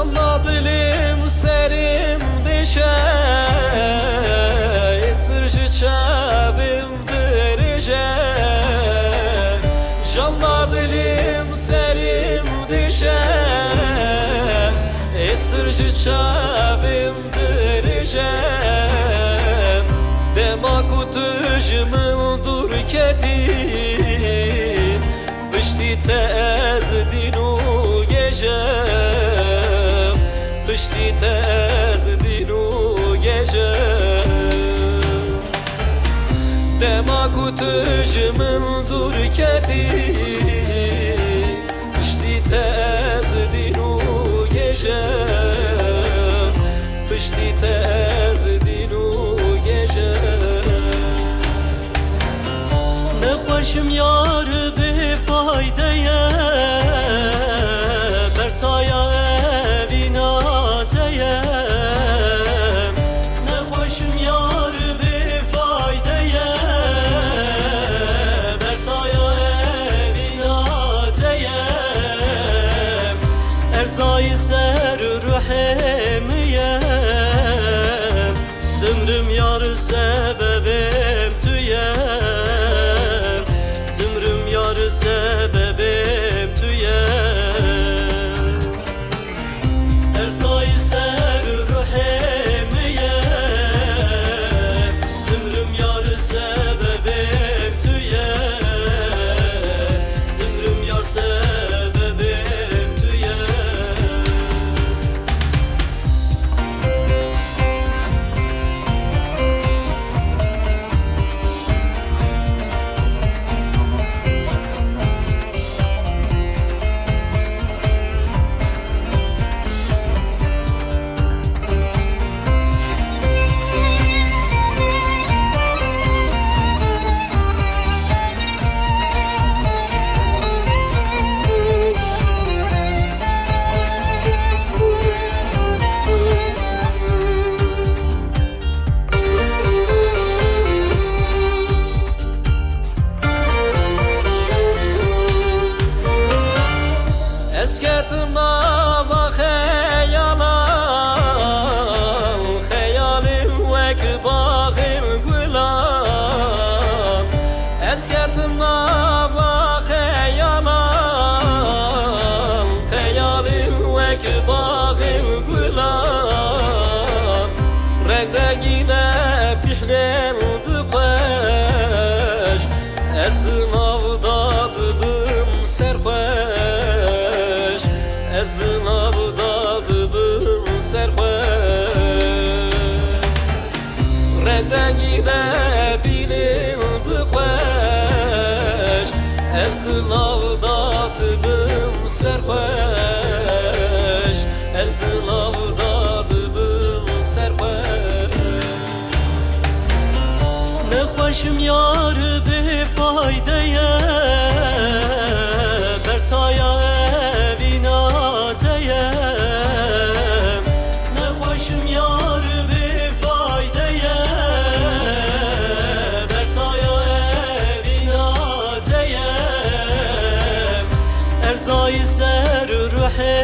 Canla dilim serim dişe, sırcı çabim dirije. Canla dilim serim dişe, sırcı çabim dirije. Dema kutujmul dur ketin, bişti tez dinu gece, bişti tez dinu gece. Dema kutujmul dur ketin, bişti tez dinu gece, bişti tez dinu gece. Ne hoşum yar befaydeye, bertaya evina teyem. Ne hoşum yar befaydeye, bertaya evina teyem. Erzayı ser ruhemiyem, dümrüm yar sebebim tüyem, dümrüm yar sebebim tüyem. Erzayı ser ruhemiyem, dümrüm yar sebebim tüyem, dümrüm yar sebebim tüyem. Esketma ve hayalan, hayalim vek bağım gülan. Esketma ve hayalan, hayalim vek bağım gülan. Rengine bihlen dıkveş, esnavda dıbım serveş, esnavda dıbım serveş. Rengine bilin dıkveş, esnavda dıbım serveş, esnavda dıbım serveş. Ne hoşum yar befaydeye, bertaya evina teyem. Ne hoşum yar befaydeye, bertaya evina teyem. Erzayı ser ruhe